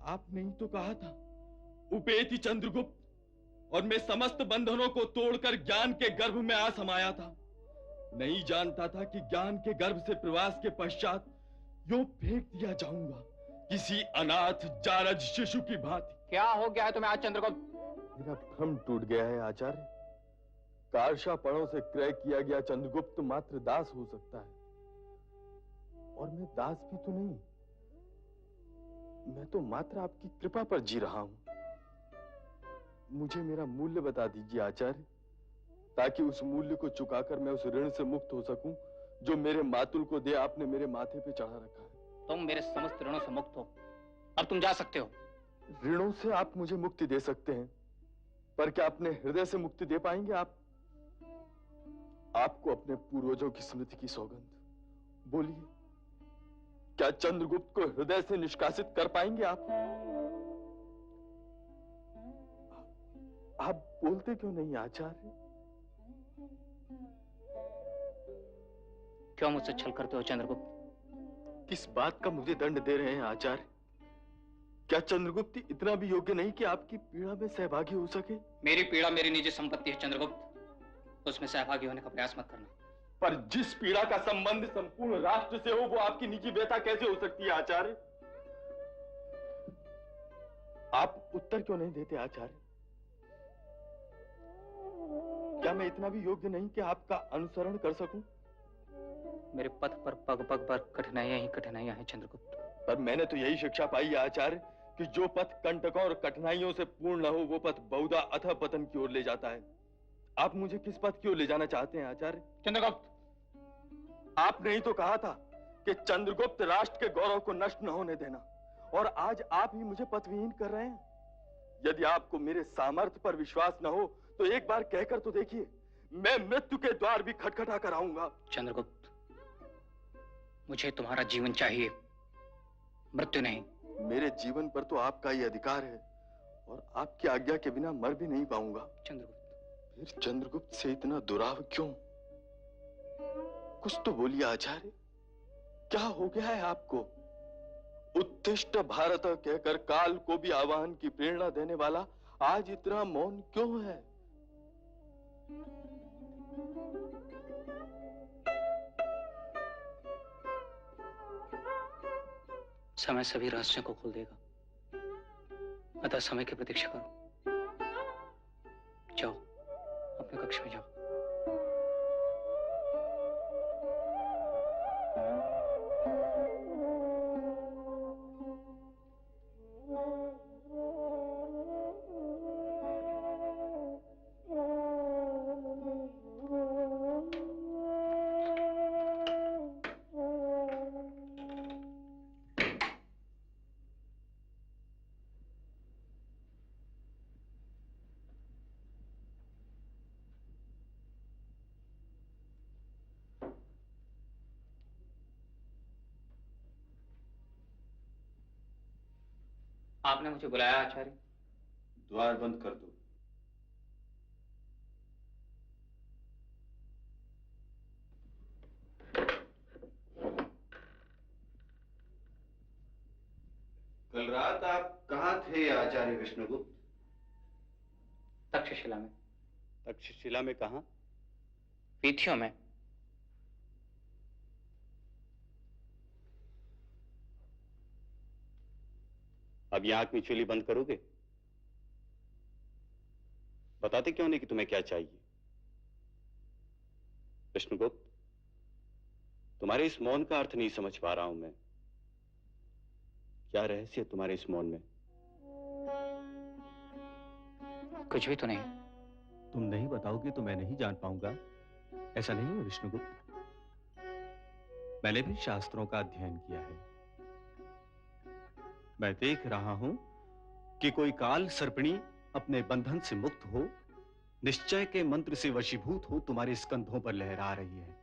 आपने ही तो कहा था, उपेति चंद्रगुप्त, और मैं समस्त बंधनों को तोड़कर ज्ञान के गर्भ में आ समाया था। नहीं जानता था कि ज्ञान के गर्भ से प्रवास के पश्चात यूं फेंक दिया जाऊंगा, किसी अनाथ जारज शिशु की भांति। क्या हो गया है तुम्हें आज चंद्रगुप्त? मेरा भ्रम टूट गया है आचार्य। कारशापणों से क्रय किया गया चंद्रगुप्त मात्र दास हो सकता है, और मैं दास भी तो नहीं, मैं तो मात्र आपकी कृपा पर जी रहा हूं। मुझे मेरा मूल्य बता दीजिए आचार्य, ताकि उस मूल्य को चुकाकर मैं उस ऋण से मुक्त हो सकूं जो मेरे मातुल को दे आपने मेरे माथे पे चढ़ा रखा है। तुम मेरे समस्त ऋणों से मुक्त हो, अब तुम जा सकते हो। ऋणों से आप मुझे मुक्ति दे सकते हैं, पर क्या अपने हृदय से मुक्ति दे पाएंगे आप? आपको अपने पूर्वजों की स्मृति की सौगंध, बोलिए, क्या चंद्रगुप्त को हृदय से निष्कासित कर पाएंगे आप? आप बोलते क्यों नहीं आचार्य? क्यों मुझसे छल करते हो चंद्रगुप्त? किस बात का मुझे दंड दे रहे हैं आचार्य? क्या चंद्रगुप्त इतना भी योग्य नहीं कि आपकी पीड़ा में सहभागी हो सके? मेरी पीड़ा मेरी निजी संपत्ति है चंद्रगुप्त, उसमें सहभागी होने का प्रयास मत करना। पर जिस पीड़ा का संबंध संपूर्ण राष्ट्र से हो, वो आपकी निजी व्यथा कैसे हो सकती है आचार्य? आप उत्तर क्यों नहीं देते आचार्य? क्या मैं इतना भी योग्य नहीं कि आपका अनुसरण कर सकूं? मेरे पथ पर पग पग पर कठिनाइयां ही कठिनाइयां हैं चंद्रगुप्त। पर मैंने तो यही शिक्षा पाई है आचार्य कि जो पथ कंटकों और कठिनाइयों से पूर्ण न हो, वो पथ बहुधा अथः पतन की ओर ले जाता है। आप मुझे किस पथ की ओर ले जाना चाहते हैं आचार्य? चंद्रगुप्त, आपने ही तो कहा था कि चंद्रगुप्त राष्ट्र के गौरव को नष्ट न होने देना, और आज आप ही मुझे पथविहीन कर रहे हैं। यदि आपको मेरे सामर्थ्य पर विश्वास न हो तो एक बार कहकर तो देखिए, मैं मृत्यु के द्वार भी खटखटा कर आऊंगा। चंद्रगुप्त, मुझे तुम्हारा जीवन चाहिए, मृत्यु नहीं। मेरे जीवन पर तो आपका ही अधिकार है, और आपकी आज्ञा के बिना मर भी नहीं पाऊंगा। चंद्रगुप्त, फिर चंद्रगुप्त से इतना दुराव क्यों? कुछ तो बोलिए आचार्य, क्या हो गया है आपको? उत्तिष्ठ भारत कहकर काल को भी आह्वान की प्रेरणा देने वाला आज इतना मौन क्यों है? समय सभी रहस्यों को खोल देगा, अतः समय की प्रतीक्षा करो। जाओ, अपने कक्ष में जाओ। आपने मुझे बुलाया आचार्य? द्वार बंद कर दो। कल रात आप कहाँ थे आचार्य विष्णुगुप्त? तक्षशिला में। तक्षशिला में कहाँ? वीथियों में। अब यह आंख मिचौली बंद करोगे? बताते क्यों नहीं कि तुम्हें क्या चाहिए? विष्णुगुप्त, तुम्हारे इस मौन का अर्थ नहीं समझ पा रहा हूं मैं। क्या रहस्य है तुम्हारे इस मौन में? कुछ भी तो नहीं। तुम नहीं बताओगे तो मैं नहीं जान पाऊंगा, ऐसा नहीं है विष्णुगुप्त? मैंने भी शास्त्रों का अध्ययन किया है। मैं देख रहा हूं कि कोई काल सर्पिणी अपने बंधन से मुक्त हो, निश्चय के मंत्र से वशीभूत हो, तुम्हारे स्कंधों पर लहरा रही है।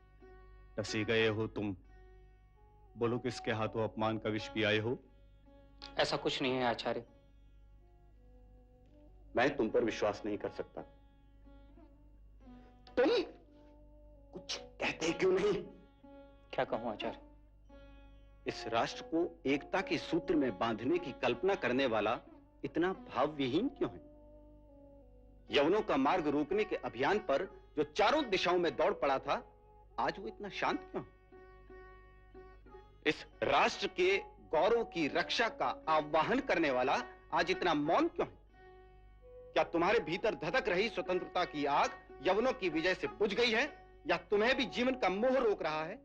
डसे गए हो तुम। बोलो, किसके हाथों अपमान का विष पियाए हो? ऐसा कुछ नहीं है आचार्य। मैं तुम पर विश्वास नहीं कर सकता। तुम कुछ कहते क्यों नहीं? क्या कहूं आचार्य? इस राष्ट्र को एकता के सूत्र में बांधने की कल्पना करने वाला इतना भावविहीन क्यों है? यवनों का मार्ग रोकने के अभियान पर जो चारों दिशाओं में दौड़ पड़ा था, आज वो इतना शांत क्यों है? इस राष्ट्र के गौरव की रक्षा का आह्वान करने वाला आज इतना मौन क्यों है? क्या तुम्हारे भीतर धधक रही स्वतंत्रता की आग यवनों की विजय से बुझ गई है, या तुम्हें भी जीवन का मोह रोक रहा है?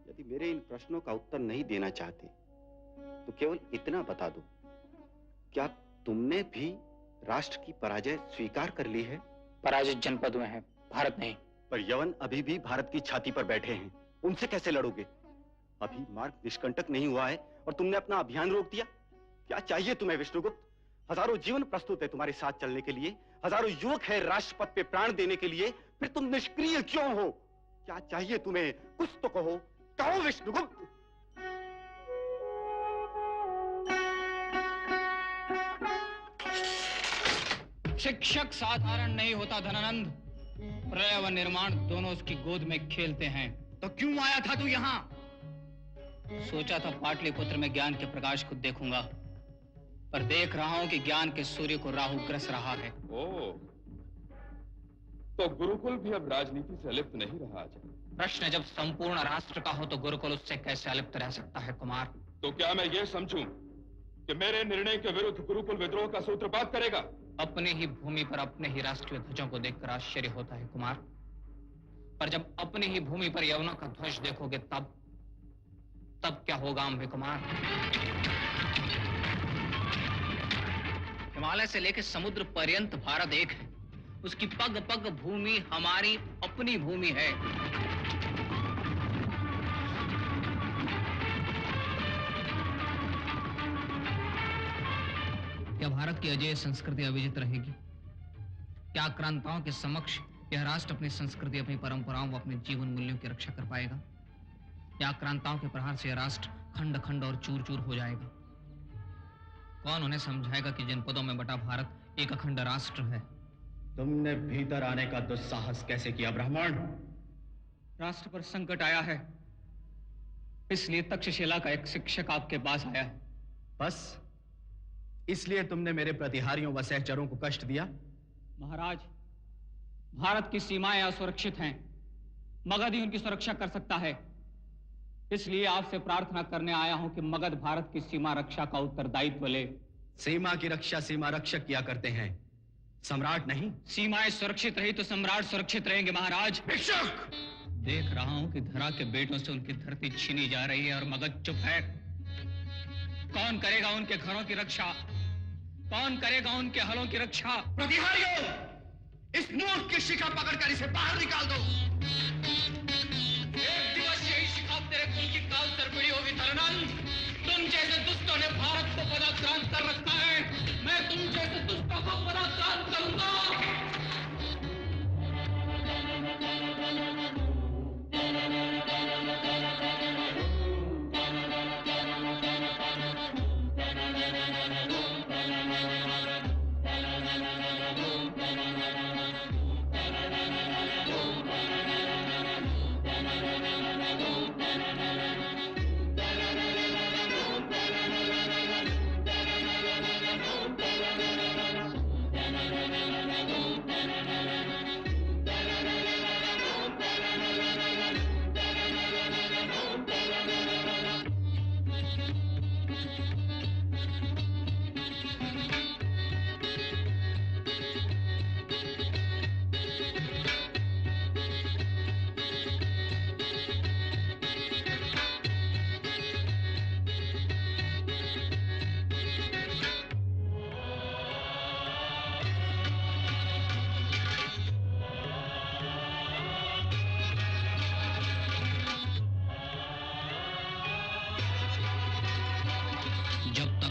यदि मेरे इन प्रश्नों का उत्तर नहीं देना चाहते तो केवल इतना बता दो, क्या तुमने भी राष्ट्र की पराजय स्वीकार कर ली है? पराजित जनपद में है, भारत नहीं। पर यवन अभी भी भारत की छाती पर बैठे हैं, उनसे कैसे लड़ोगे? अभी मार्ग निष्कंटक नहीं हुआ है और तुमने अपना अभियान रोक दिया। क्या चाहिए तुम्हें विष्णुगुप्त? हजारों जीवन प्रस्तुत है तुम्हारे साथ चलने के लिए, हजारों युवक है राष्ट्रपथ पे प्राण देने के लिए, फिर तुम निष्क्रिय क्यों हो? क्या चाहिए तुम्हें? कुछ तो कहो, कहो विष्णुगुप्त। शिक्षक साधारण नहीं होता धनानंद, प्रलय व निर्माण दोनों उसकी गोद में खेलते हैं। तो क्यों आया था तू यहाँ? सोचा था पाटलिपुत्र में ज्ञान के प्रकाश को देखूंगा, पर देख रहा हूं कि ज्ञान के सूर्य को राहु ग्रस रहा है। ओह, तो गुरुकुल भी अब राजनीति से अलिप्त नहीं रहा आचार्य। प्रश्न जब संपूर्ण राष्ट्र का हो तो गुरुकुल उससे कैसे अलिप्त रह सकता है कुमार? तो क्या मैं ये समझूं कि मेरे निर्णय के विरुद्ध गुरुकुल विद्रोह का सूत्रपात करेगा? अपनी ही भूमि पर अपने ही राष्ट्रीय ध्वजों को देखकर आश्चर्य होता है कुमार, पर जब अपनी ही भूमि पर यवनों का ध्वज देखोगे तब क्या होगा अम्बे कुमार? हिमालय से लेकर समुद्र पर्यंत भारत एक है, उसकी पग पग भूमि हमारी अपनी भूमि है। क्या भारत की अजय संस्कृति अविजित रहेगी? क्या आक्रांताओं के समक्ष यह राष्ट्र अपनी संस्कृति, अपनी परंपराओं व अपने जीवन मूल्यों की रक्षा कर पाएगा? या आक्रांताओं के प्रहार से यह राष्ट्र खंड खंड और चूर चूर हो जाएगा? कौन उन्हें समझाएगा कि जनपदों में बटा भारत एक अखंड राष्ट्र है? तुमने भीतर आने का दुस्साहस कैसे किया ब्राह्मण? राष्ट्र पर संकट आया है, इसलिए तक्षशिला का एक शिक्षक आपके पास आया है। बस इसलिए तुमने मेरे प्रतिहारियों व सहचरों को कष्ट दिया? महाराज, भारत की सीमाएं असुरक्षित हैं, मगध ही उनकी सुरक्षा कर सकता है। इसलिए आपसे प्रार्थना करने आया हूं कि मगध भारत की सीमा रक्षा का उत्तरदायित्व ले। सीमा की रक्षा सीमा रक्षक किया करते हैं, सम्राट नहीं। सीमाएं सुरक्षित रही तो सम्राट सुरक्षित रहेंगे महाराज। भिक्षुक! देख रहा हूं कि धरा के बेटों से उनकी धरती छीनी जा रही है और मगध चुप है। कौन करेगा उनके घरों की रक्षा? कौन करेगा उनके हलों की रक्षा? प्रतिहारियों, इस मूर्ख की शिखा पकड़कर इसे बाहर निकाल दो। एक दिवस यही शिखा तेरे कुल की काल सरपड़ी होगी धनानंद। तुम जैसे दुष्टों ने भारत को पदाक्रांत कर रखा है, मैं तुम जैसे दुष्टों को पदाक्रांत करूंगा।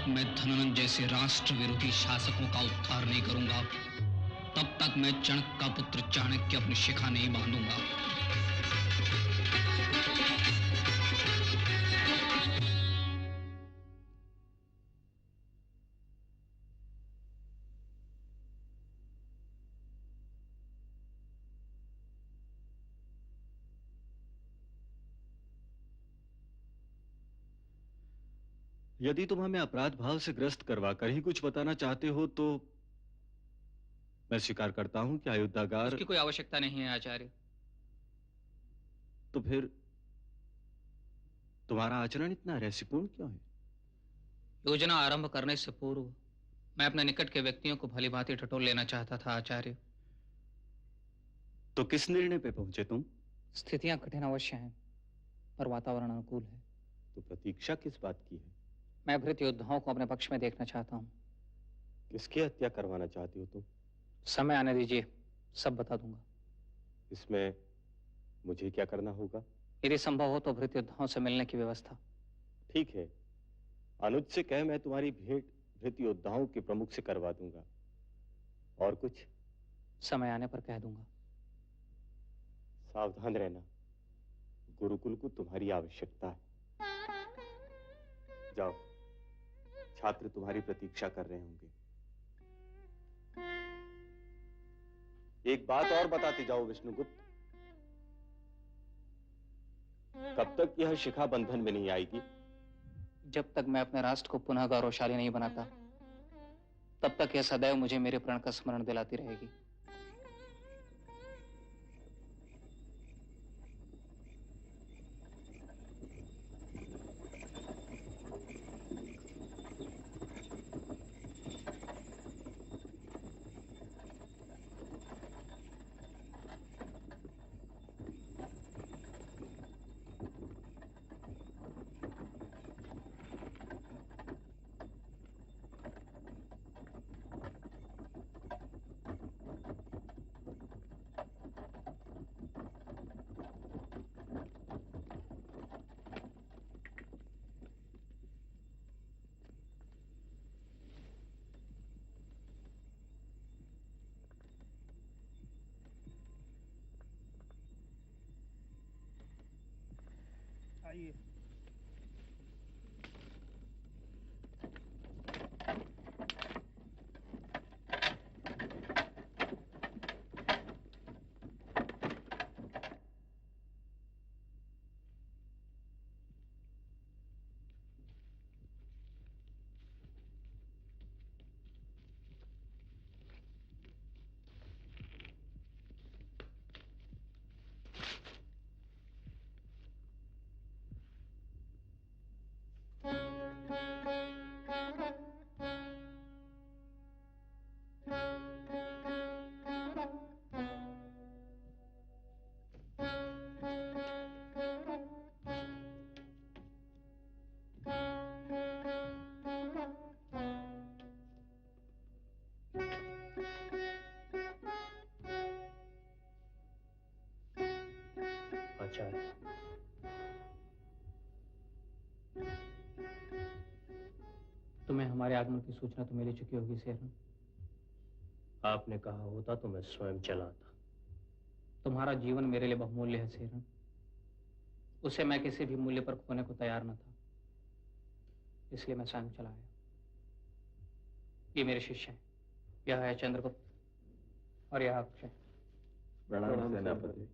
मैं धनानंद जैसे राष्ट्र विरोधी शासकों का उद्धार नहीं करूंगा, तब तक मैं चाणक्य का पुत्र चाणक्य अपनी शिखा नहीं बांधूंगा। यदि तुम हमें अपराध भाव से ग्रस्त करवा कर ही कुछ बताना चाहते हो तो मैं स्वीकार करता हूं कि अयोध्यागार। उसकी कोई आवश्यकता नहीं है आचार्य। तो फिर तुम्हारा आचरण इतना रहस्यपूर्ण क्यों है? योजना आरंभ करने से पूर्व मैं अपने निकट के व्यक्तियों को भली भांति टटोल लेना चाहता था आचार्य। तो किस निर्णय पे पहुंचे तुम? स्थितियां कठिन अवश्य हैं और वातावरण अनुकूल है। तो प्रतीक्षा किस बात की है? मैं भृत योद्धाओं को अपने पक्ष में देखना चाहता हूँ। किसकी हत्या करवाना चाहती हो तुम? समय आने दीजिए, सब बता दूंगा। इसमें मुझे क्या करना होगा? यदि संभव हो तो भृत योद्धाओं से मिलने की व्यवस्था। ठीक है, अनुज से कह मैं तुम्हारी भेंट भृत योद्धाओं के प्रमुख से करवा दूंगा। और कुछ? समय आने पर कह दूंगा। सावधान रहना, गुरुकुल को तुम्हारी आवश्यकता है। जाओ, छात्र तुम्हारी प्रतीक्षा कर रहे होंगे। एक बात और बताते जाओ विष्णुगुप्त, कब तक यह शिखा बंधन में नहीं आएगी? जब तक मैं अपने राष्ट्र को पुनः गौरवशाली नहीं बनाता, तब तक यह सदैव मुझे मेरे प्रण का स्मरण दिलाती रहेगी। आइए। आचार्य, तुम्हें हमारे आगमन की सूचना तो मिल चुकी होगी सेरन। आपने कहा होता तो मैं स्वयं चला आता। तुम्हारा जीवन मेरे लिए बहुमूल्य है सेरन। उसे मैं किसी भी मूल्य पर खोने को तैयार न था, इसलिए मैं स्वयं चला आया। ये मेरे शिष्य हैं। यह है चंद्रगुप्त और यह अक्षय। प्रणाम सेनापति।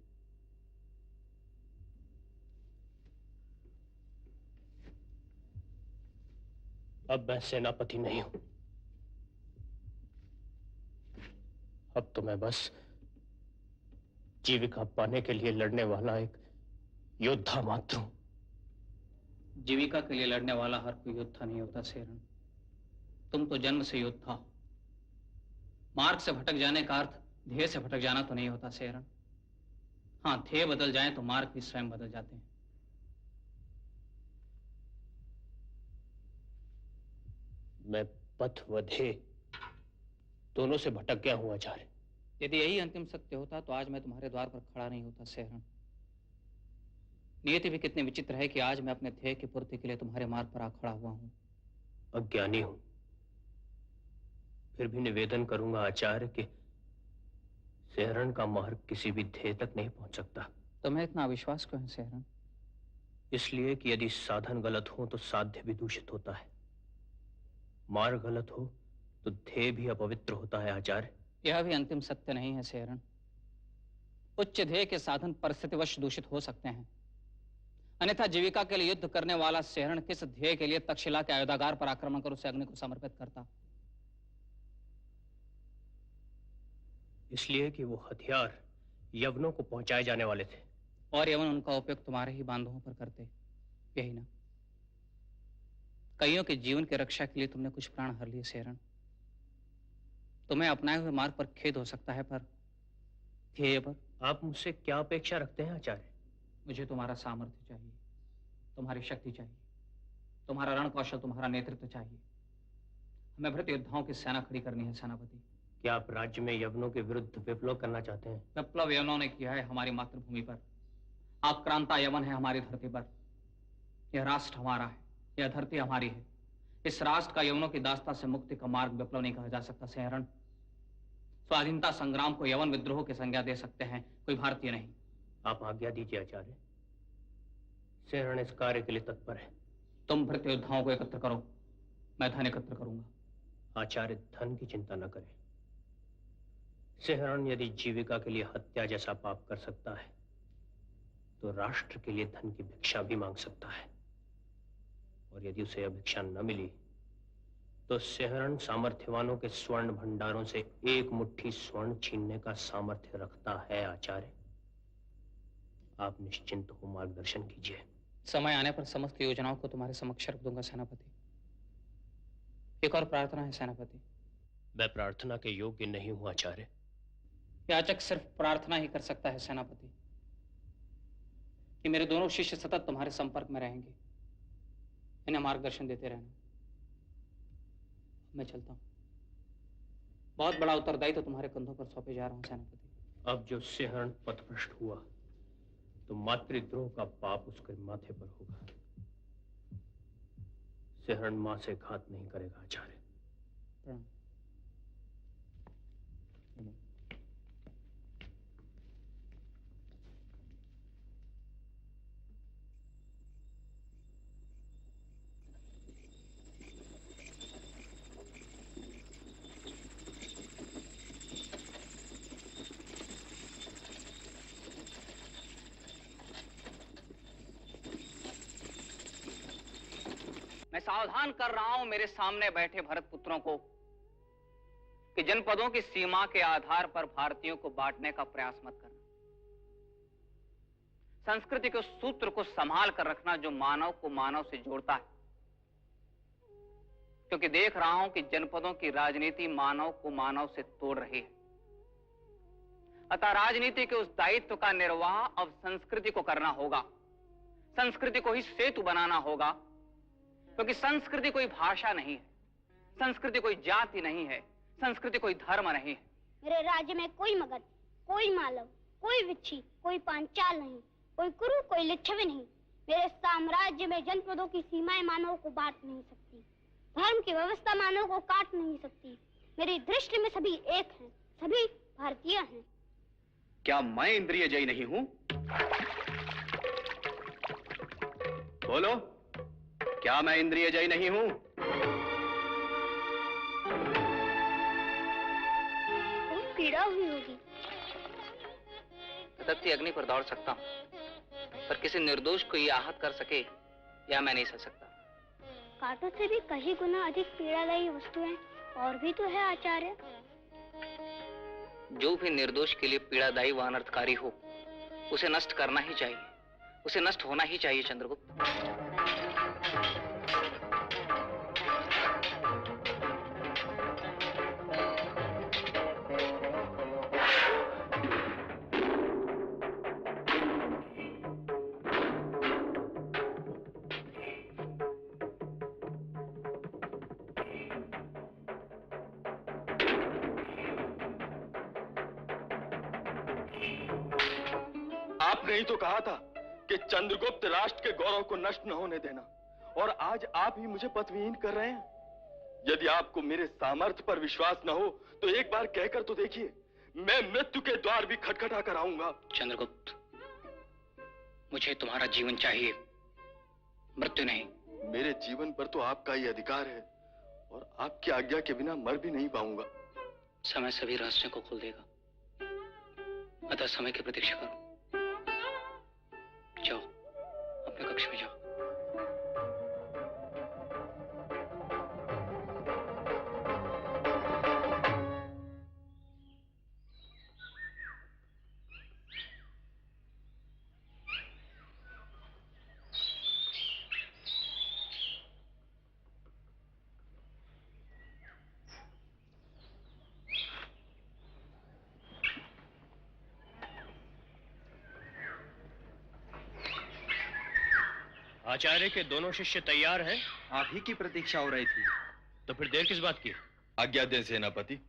अब मैं सेनापति नहीं हूं। अब तो मैं बस जीविका पाने के लिए लड़ने वाला एक योद्धा मात्र हूं। जीविका के लिए लड़ने वाला हर कोई योद्धा नहीं होता सेरन। तुम तो जन्म से योद्धा हो। मार्ग से भटक जाने का अर्थ ध्येय से भटक जाना तो नहीं होता सेरन। हाँ, ध्येय बदल जाए तो मार्ग भी स्वयं बदल जाते हैं। मैं पथ व ध्येय दोनों से भटक गया हूं आचार्य। यदि यही अंतिम सत्य होता तो आज मैं तुम्हारे द्वार पर खड़ा नहीं होता सेरन। नियति भी कितनी विचित्र है कि आज मैं अपने ध्येय की पूर्ति के लिए तुम्हारे मार्ग पर आ खड़ा हुआ हूं। अज्ञानी हूं, फिर भी निवेदन करूंगा आचार्य कि सेहरन का मार्ग किसी भी ध्येय तक नहीं पहुंच सकता। तुम्हें इतना अविश्वास क्यों है सेहरन? इसलिए कि यदि साधन गलत हो तो साध्य भी दूषित होता है, मार्ग गलत हो तो ध्येय भी अपवित्र होता है आचार्य। यह भी अंतिम सत्य नहीं है सेहरन। उच्च ध्येय के साधन परिस्थितिवश दूषित हो सकते हैं। अन्यथा जीविका के लिए युद्ध करने वाला सेहरण किस ध्येय के लिए तक्षशिला के अयोध्यागार पर आक्रमण कर उसे अग्नि को समर्पित करता? इसलिए कि वो हथियार यवनों को पहुंचाए जाने वाले थे। और यवन उनका उपयोग तुम्हारे ही बांधवों पर करते, यही ना? कईयों के जीवन की रक्षा के लिए तुमने कुछ प्राण हर लिए सेहरण। तुम्हें अपनाए हुए मार्ग पर खेद हो सकता है, पर ध्येय पर? आप मुझसे क्या अपेक्षा रखते हैं आचार्य? मुझे तुम्हारा सामर्थ्य चाहिए, तुम्हारी शक्ति चाहिए, तुम्हारा रण कौशल, तुम्हारा नेतृत्व चाहिए। हमें भृत योद्धाओं की सेना खड़ी करनी है सेनापति। क्या आप राज्य में यवनों के विरुद्ध विप्लव करना चाहते हैं? विप्लव यवनों ने किया है हमारी मातृभूमि पर, आक्रांता यवन है हमारी धरती पर। यह राष्ट्र हमारा है, यह धरती हमारी है। इस राष्ट्र का यवनों की दास्ता से मुक्ति का मार्ग विप्लव नहीं कहा जा सकता सेहरण। स्वाधीनता संग्राम को यवन विद्रोह की संज्ञा दे सकते हैं, कोई भारतीय नहीं। आप आज्ञा दीजिए आचार्य, सेहरण इस कार्य के लिए तत्पर है। तुम भृत योद्धाओं को एकत्र करो, मैं धन एकत्र करूंगा। आचार्य धन की चिंता न करें। सेहरण यदि जीविका के लिए हत्या जैसा पाप कर सकता है तो राष्ट्र के लिए धन की भिक्षा भी मांग सकता है। और यदि उसे यह भिक्षा न मिली तो सेहरण सामर्थ्यवानों के स्वर्ण भंडारों से एक मुट्ठी स्वर्ण छीनने का सामर्थ्य रखता है आचार्य। आप निश्चिंत हो, मार्गदर्शन कीजिए। समय आने पर समस्त योजनाओं को तुम्हारे समक्ष रख दूंगा सेनापति। एक और प्रार्थना है सेनापति। मैं प्रार्थना के योग्य नहीं हूं आचार्य। याचक सिर्फ प्रार्थना ही कर सकता है सेनापति कि मेरे दोनों शिष्य सतत तुम्हारे संपर्क में रहेंगे, इन्हें मार्गदर्शन देते रहना। मैं चलता हूं, बहुत बड़ा उत्तरदायित्व तो तुम्हारे कंधों पर सौंपे जा रहा हूं सेनापति। अब जो सेहरण पथभ्रष्ट हुआ तो मातृद्रोह का पाप उसके माथे पर होगा। सेहरण मां से घात नहीं करेगा आचार्य। प्रणाम। मैं सावधान कर रहा हूं मेरे सामने बैठे भरत पुत्रों को कि जनपदों की सीमा के आधार पर भारतीयों को बांटने का प्रयास मत करना। संस्कृति के सूत्र को संभाल कर रखना जो मानव को मानव से जोड़ता है, क्योंकि देख रहा हूं कि जनपदों की राजनीति मानव को मानव से तोड़ रही है। अतः राजनीति के उस दायित्व का निर्वाह अब संस्कृति को करना होगा। संस्कृति को ही सेतु बनाना होगा, क्योंकि संस्कृति कोई भाषा नहीं है, संस्कृति कोई जाति नहीं है, संस्कृति कोई धर्म नहीं है। मेरे राज्य में कोई मगध, कोई मालव, कोई विच्छी, कोई पांचाल नहीं, कोई कुरु, कोई लिच्छवी नहीं। मेरे साम्राज्य में जनपदों की सीमाएं मानव को बांट नहीं सकती, धर्म की व्यवस्था मानव को काट नहीं सकती। मेरी दृष्टि में सभी एक हैं, सभी भारतीय हैं। क्या मैं इंद्रिय जयी नहीं हूं? बोलो, क्या मैं इंद्रिय जयी नहीं हूं? बहुत पीड़ा हुई होगी। तदप्ति अग्नि पर दौड़ सकता हूं, पर किसी निर्दोष को यह आहत कर सके या मैं नहीं सह सकता। कांटों से भी कहीं गुना अधिक पीड़ादायी वस्तुएं और भी तो है आचार्य। जो भी निर्दोष के लिए पीड़ादायी व अनर्थकारी हो उसे नष्ट करना ही चाहिए, उसे नष्ट होना ही चाहिए चंद्रगुप्त। आपने ही तो कहा था कि चंद्रगुप्त राष्ट्र के गौरव को नष्ट न होने देना, और आज आप ही मुझे पदविहीन कर रहे हैं। यदि आपको मेरे सामर्थ्य पर विश्वास न हो तो एक बार कहकर तो देखिए, मैं मृत्यु के द्वार भी खटखटा कर आऊंगा। चंद्रगुप्त, मुझे तुम्हारा जीवन चाहिए, मृत्यु नहीं। मेरे जीवन पर तो आपका ही अधिकार है, और आपकी आज्ञा के बिना मर भी नहीं पाऊंगा। समय सभी रहस्यों को खोल देगा, अतः समय की प्रतीक्षा करो। जाओ, अपने के कक्ष में जाओ। आचार्य के दोनों शिष्य तैयार हैं? आप ही की प्रतीक्षा हो रही थी। तो फिर देर किस बात की? आज्ञा दें सेनापति।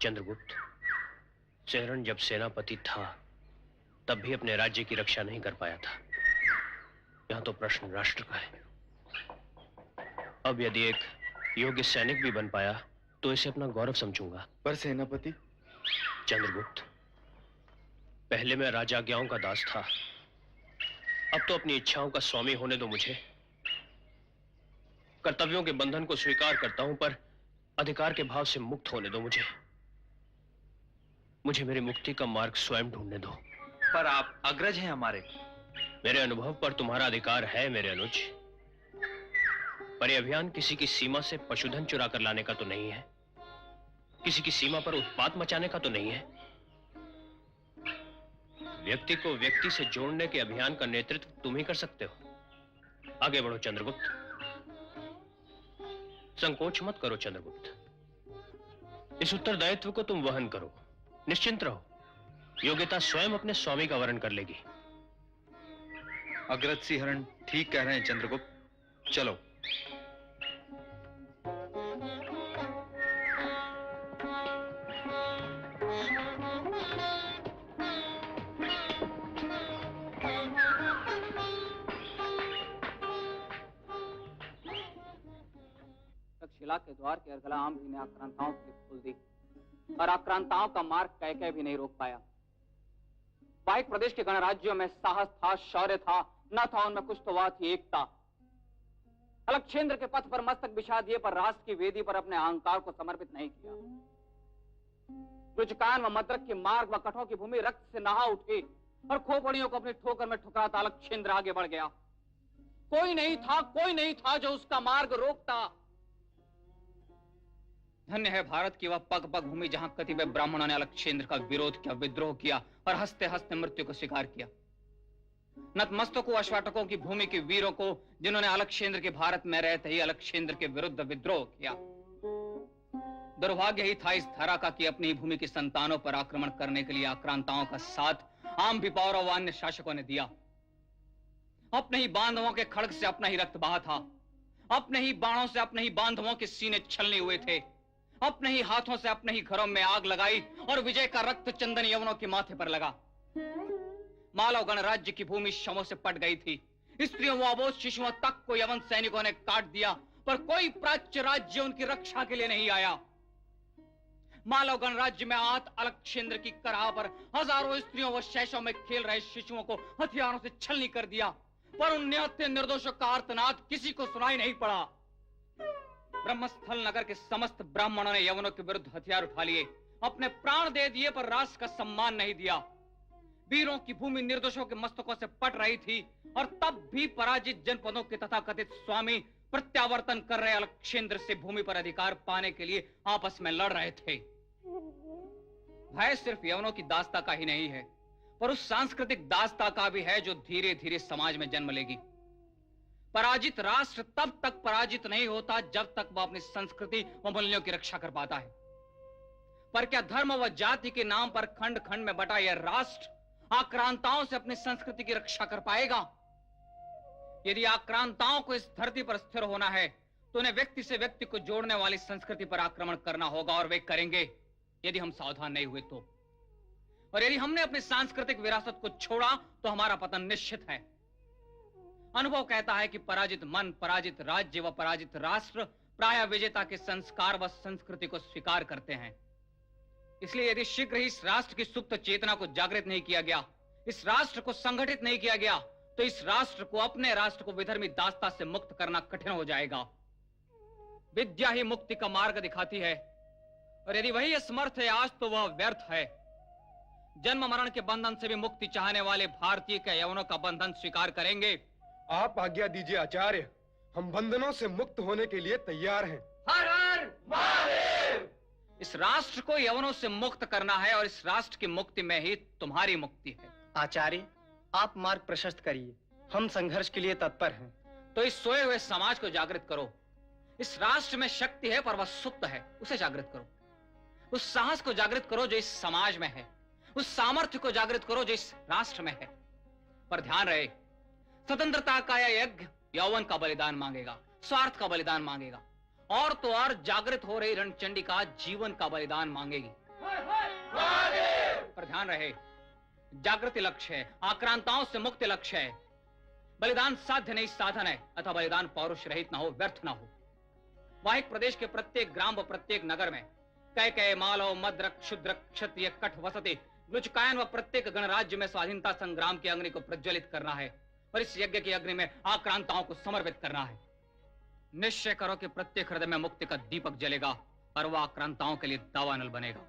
चंद्रगुप्त, सेहरण जब सेनापति था तब भी अपने राज्य की रक्षा नहीं कर पाया था। यहाँ तो प्रश्न राष्ट्र का है। अब यदि एक योग्य सैनिक भी बन पाया तो इसे अपना गौरव समझूंगा। पर सेनापति। चंद्रगुप्त, पहले मैं राजाज्ञाओं का दास था, अब तो अपनी इच्छाओं का स्वामी होने दो मुझे। कर्तव्यों के बंधन को स्वीकार करता हूं, पर अधिकार के भाव से मुक्त होने दो मुझे। मुझे मेरी मुक्ति का मार्ग स्वयं ढूंढने दो। पर आप अग्रज हैं हमारे। मेरे अनुभव पर तुम्हारा अधिकार है मेरे अनुज, पर यह अभियान किसी की सीमा से पशुधन चुरा कर लाने का तो नहीं है, किसी की सीमा पर उत्पात मचाने का तो नहीं है। व्यक्ति को व्यक्ति से जोड़ने के अभियान का नेतृत्व तुम ही कर सकते हो। आगे बढ़ो चंद्रगुप्त, संकोच मत करो चंद्रगुप्त। इस उत्तरदायित्व को तुम वहन करो, निश्चिंत रहो। योग्यता स्वयं अपने स्वामी का वरण कर लेगी। अग्रज सिंहरण ठीक कह रहे हैं चंद्रगुप्त, चलो। तक्षशिला के द्वार की अर्गला आम भी ने आक्रांताओं के लिए खोल दी और आक्रांताओं का मार्ग कैके भी नहीं रोक पाया। बाइक प्रदेश के गणराज्यों में साहस था, शौर्य था, न था उनमें कुछ तो बात ही एकता। अलक्षेंद्र के पथ पर मस्तक बिछा दिए, पर राष्ट्र की वेदी पर अपने अहंकार को समर्पित नहीं किया। रुचकान व मद्रक के मार्ग व कठों की भूमि रक्त से नहा उठी और खोपड़ियों को अपनी ठोकर में ठुकराता अलक्षेंद्र आगे बढ़ गया। कोई नहीं था जो उसका मार्ग रोकता। धन्य है भारत की वह पग पग भूमि जहां कतिपय ब्राह्मणों ने अलक्षेंद्र का विरोध किया, विद्रोह किया और हंसते हंसते मृत्यु को स्वीकार किया। नतमस्तकों अश्वाटकों की भूमि के वीरों को जिन्होंने अलक्षेंद्र के भारत में रहते ही अलक्षेंद्र के विरुद्ध विद्रोह किया। दुर्भाग्य ही था इस धरा का कि अपनी भूमि की संतानों पर आक्रमण करने के लिए आक्रांताओं का साथ आम भिपौरों व अन्य शासकों ने दिया। अपने ही बांधवों के खड्ग से अपना ही रक्त बहा था, अपने ही बाणों से अपने ही बांधवों के सीने छलने हुए थे, अपने ही हाथों से अपने ही घरों में आग लगाई और विजय का रक्त चंदन यवनों के माथे पर लगा। मालव गणराज्य की भूमि शवों से पट गई थी। स्त्रियों व अबोध शिशुओं तक को यवन सैनिकों ने काट दिया, पर कोई प्राच्य राज्य उनकी रक्षा के लिए नहीं आया। मालव गणराज्य में आत अलक्षेंद्र की कराह पर हजारों स्त्रियों व शैशवों में खेल रहे शिशुओं को हथियारों से छलनी कर दिया, पर उन निहत्थे निर्दोषों का आर्तनाद किसी को सुनाई नहीं पड़ा। ब्रह्मस्थल नगर के समस्त ब्राह्मणों ने यवनों के विरुद्ध हथियार उठा लिए, अपने प्राण दे दिए, पर राष्ट्र का सम्मान नहीं दिया। वीरों की भूमि निर्दोषों के मस्तकों से पट रही थी और तब भी पराजित जनपदों के तथाकथित स्वामी प्रत्यावर्तन कर रहे अलक्षेंद्र से भूमि पर अधिकार पाने के लिए आपस में लड़ रहे थे। भय सिर्फ यवनों की दास्ता का ही नहीं है, पर उस सांस्कृतिक दास्ता का भी है जो धीरे धीरे समाज में जन्म लेगी। पराजित राष्ट्र तब तक पराजित नहीं होता जब तक वह अपनी संस्कृति व मूल्यों की रक्षा कर पाता है। पर क्या धर्म व जाति के नाम पर खंड खंड में बटा यह राष्ट्र आक्रांताओं से अपनी संस्कृति की रक्षा कर पाएगा? यदि आक्रांताओं को इस धरती पर स्थिर होना है तो उन्हें व्यक्ति से व्यक्ति को जोड़ने वाली संस्कृति पर आक्रमण करना होगा, और वे करेंगे यदि हम सावधान नहीं हुए तो। और यदि हमने अपनी सांस्कृतिक विरासत को छोड़ा तो हमारा पतन निश्चित है। अनुभव कहता है कि पराजित मन, पराजित राज्य व पराजित राष्ट्र प्रायः विजेता के संस्कार व संस्कृति को स्वीकार करते हैं। इसलिए यदि शीघ्र ही इस राष्ट्र की सुप्त चेतना को जागृत नहीं किया गया, इस राष्ट्र को संगठित नहीं किया गया, तो इस राष्ट्र को, अपने राष्ट्र को विधर्मी दास्ता से मुक्त करना कठिन हो जाएगा। विद्या ही मुक्ति का मार्ग दिखाती है, और यदि वही असमर्थ है आज तो वह व्यर्थ है। जन्म मरण के बंधन से भी मुक्ति चाहने वाले भारतीय के यवनों का बंधन स्वीकार करेंगे आप आज्ञा दीजिए आचार्य, हम बंधनों से मुक्त होने के लिए तैयार हैं। हर हर महादेव! इस राष्ट्र को यवनों से मुक्त करना है और इस राष्ट्र की मुक्ति में ही तुम्हारी मुक्ति है। आचार्य, आप मार्ग प्रशस्त करिए, हम संघर्ष के लिए तत्पर हैं। तो इस सोए हुए समाज को जागृत करो। इस राष्ट्र में शक्ति है पर वह सुप्त है, उसे जागृत करो। उस साहस को जागृत करो जो इस समाज में है, उस सामर्थ्य को जागृत करो जो इस राष्ट्र में है। पर ध्यान रहे, स्वतंत्रता का यह यज्ञ यौवन का बलिदान मांगेगा, स्वार्थ का बलिदान मांगेगा, और तो और जागृत हो रही रणचंडिका जीवन का बलिदान मांगेगी। पर ध्यान रहे, जागृति लक्ष्य है, आक्रांताओं से मुक्ति लक्ष्य है। बलिदान साध्य नहीं साधन है, अतः बलिदान पौरुष रहित न हो, व्यर्थ न हो। वाहिक प्रदेश के प्रत्येक ग्राम व प्रत्येक नगर में कैकेय, मालव, मद्रक, क्षुद्रक, क्षत्रिय, कठ, वसति, लुचकायन व प्रत्येक गणराज्य में स्वाधीनता संग्राम की अग्नि को प्रज्वलित करना है और इस यज्ञ की अग्नि में आक्रांताओं को समर्पित करना है। निश्चय करो कि प्रत्येक हृदय में मुक्ति का दीपक जलेगा और वह आक्रांताओं के लिए दावानल बनेगा।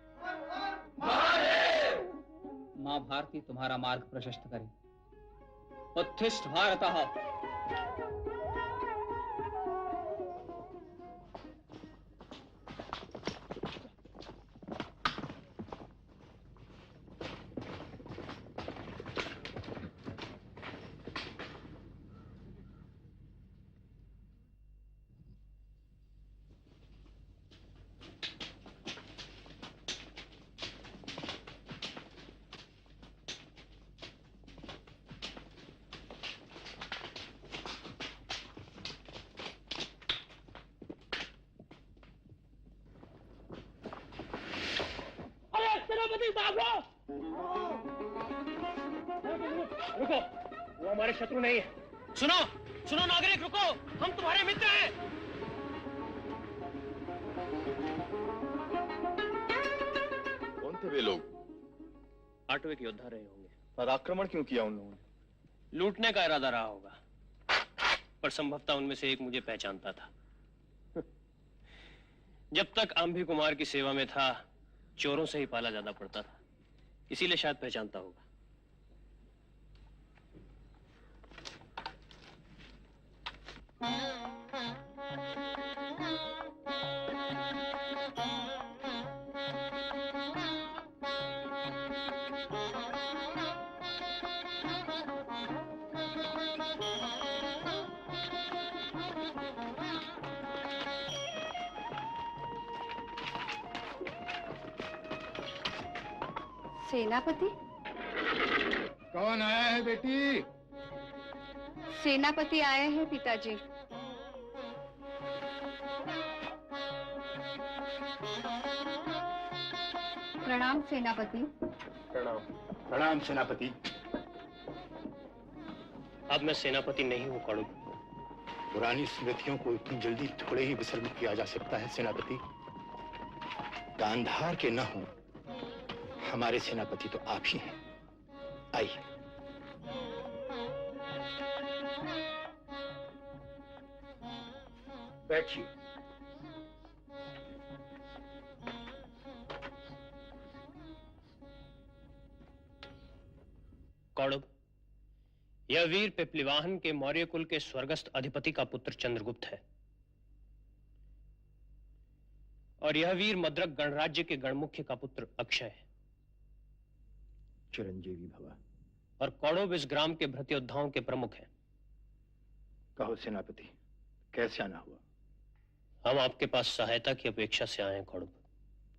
मां भारती तुम्हारा मार्ग प्रशस्त करे। उत्तिष्ठ भारतः। रुको, वो हमारे शत्रु नहीं है। सुनो, सुनो नागरिक, रुको, हम तुम्हारे मित्र हैं। कौन थे वे लोग? आठवें योद्धा रहे होंगे। पर आक्रमण क्यों किया उन लोगों ने? लूटने का इरादा रहा होगा, पर संभवतः उनमें से एक मुझे पहचानता था। जब तक आंभी कुमार की सेवा में था, चोरों से ही पाला ज्यादा पड़ता था, इसीलिए शायद पहचानता होगा। सेनापति? कौन आया है बेटी? सेनापति आए हैं पिताजी। प्रणाम सेनापति। प्रणाम। प्रणाम सेनापति। अब मैं सेनापति नहीं हूँ कड़ू। पुरानी स्मृतियों को इतनी जल्दी थोड़े ही विसर्जित किया जा सकता है सेनापति। गांधार के न हो, हमारे सेनापति तो आप ही हैं। आइए। बैठिए। कौड़ब, यह वीर पिपलिवाहन के मौर्य कुल के स्वर्गस्थ अधिपति का पुत्र चंद्रगुप्त है, और यह वीर मद्रक गणराज्य के गणमुख्य का पुत्र अक्षय है। चिरंजीवी भवा। और कौड़ब इस ग्राम के भृत्योद्धाओं के प्रमुख हैं। कहो सेनापति, कैसे आना हुआ? हम आपके पास सहायता की अपेक्षा से आए हैं कौड़ब।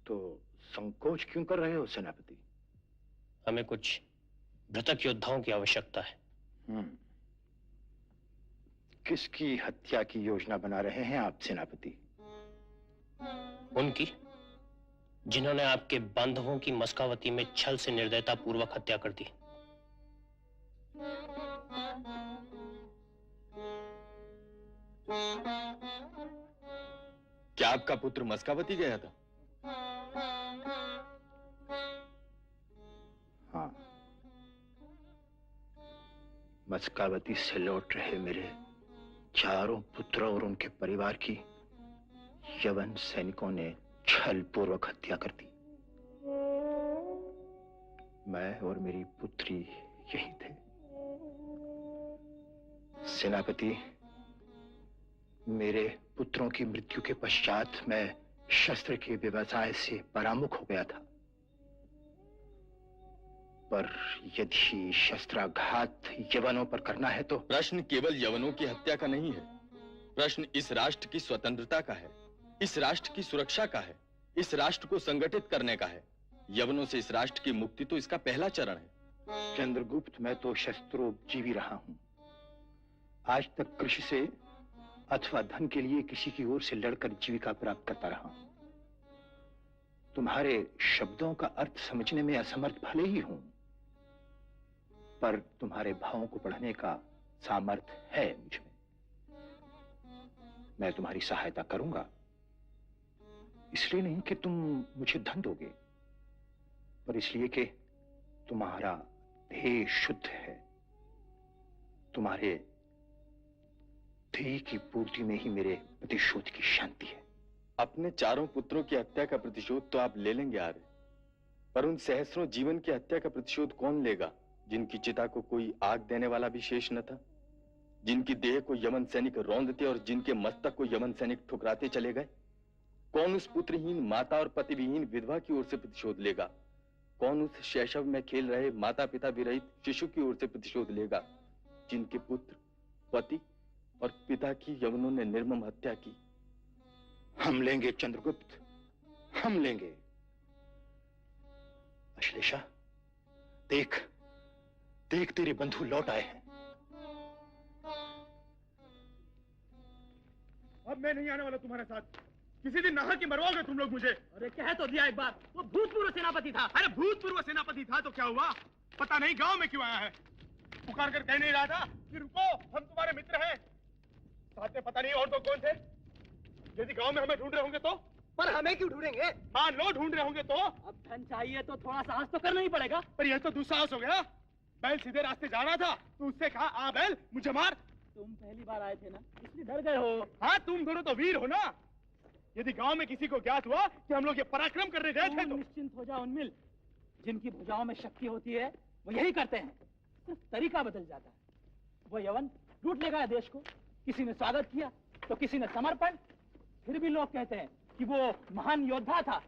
तो संकोच क्यों कर रहे हो सेनापति? हमें कुछ भृतक योद्धाओं की आवश्यकता है। किसकी हत्या की योजना बना रहे हैं आप सेनापति? उनकी जिन्होंने आपके बांधवों की मस्कावती में छल से निर्दयता पूर्वक हत्या कर दी। क्या आपका पुत्र मस्कावती गया था? हाँ, मस्कावती से लौट रहे मेरे चारों पुत्रों और उनके परिवार की यवन सैनिकों ने छल पूर्वक हत्या कर दी। मैं और मेरी पुत्री यही थे। सेनापति, मेरे पुत्रों की मृत्यु के पश्चात मैं शस्त्र के व्यवसाय से परामुख हो गया था, पर यदि शस्त्राघात यवनों पर करना है तो। प्रश्न केवल यवनों की हत्या का नहीं है, प्रश्न इस राष्ट्र की स्वतंत्रता का है, इस राष्ट्र की सुरक्षा का है, इस राष्ट्र को संगठित करने का है। यवनों से इस राष्ट्र की मुक्ति तो इसका पहला चरण है। चंद्रगुप्त, मैं तो शस्त्रोपजीवी रहा हूं। आज तक कृषि से अथवा धन के लिए किसी की ओर से लड़कर जीविका प्राप्त करता रहा हूं। तुम्हारे शब्दों का अर्थ समझने में असमर्थ भले ही हूं, पर तुम्हारे भावों को पढ़ने का सामर्थ्य है मुझ में। मैं तुम्हारी सहायता करूंगा, इसलिए नहीं कि तुम मुझे धन दोगे, पर इसलिए कि तुम्हारा ध्येय शुद्ध है। तुम्हारे ध्येय की पूर्ति में ही मेरे प्रतिशोध की शांति है। अपने चारों पुत्रों की हत्या का प्रतिशोध तो आप ले लेंगे आर्य, पर उन सहस्रों जीवन की हत्या का प्रतिशोध कौन लेगा जिनकी चिता को कोई आग देने वाला भी शेष न था, जिनकी देह को यमन सैनिक रौंदते और जिनके मस्तक को यमन सैनिक ठुकराते चले गए? कौन उस पुत्रहीन माता और पति विहीन विधवा की ओर से प्रतिशोध लेगा? कौन उस शैशव में खेल रहे माता पिता विरहित शिशु की ओर से प्रतिशोध लेगा जिनके पुत्र, पति और पिता की यवनों ने निर्मम हत्या की? हम लेंगे चंद्रगुप्त, हम लेंगे। अश्लेषा, देख देख, तेरे बंधु लौट आए हैं। अब मैं नहीं आने वाला तुम्हारे साथ। किसी दिन नहा के मरवाओगे तुम लोग मुझे। अरे कह तो दिया एक बार, वो भूतपूर्व सेनापति था। अरे भूतपूर्व सेनापति था तो क्या हुआ? पता नहीं गांव में क्यों आया है। पुकार कर कह नहीं रहा था कि रुको, हम तुम्हारे मित्र हैं। साथ में पता नहीं और तो कौन थे। यदि गांव में हमें ढूंढ रहे होंगे तो? पर हमें क्यों ढूंढेंगे? मान लो ढूंढ रहे होंगे तो? अब धन चाहिए तो थोड़ा साहस तो करना ही पड़ेगा। पर यह तो दुस्साहस हो गया। बैल सीधे रास्ते जा रहा था तो उससे कहा, आ बैल मुझे मार। तुम पहली बार आए थे ना, इसलिए डर गए हो। हाँ, तुम दोनों तो वीर हो ना। यदि गांव में किसी को ज्ञात हुआ कि हम लोग ये पराक्रम करने गए थे तो? निश्चिंत हो जाओ उन्मिल, जिनकी भुजाओं में शक्ति होती है वो यही करते हैं, सिर्फ तरीका बदल जाता है। वो यवन लूट ले गया देश को, किसी ने स्वागत किया तो किसी ने समर्पण। फिर भी लोग कहते हैं कि वो महान योद्धा था।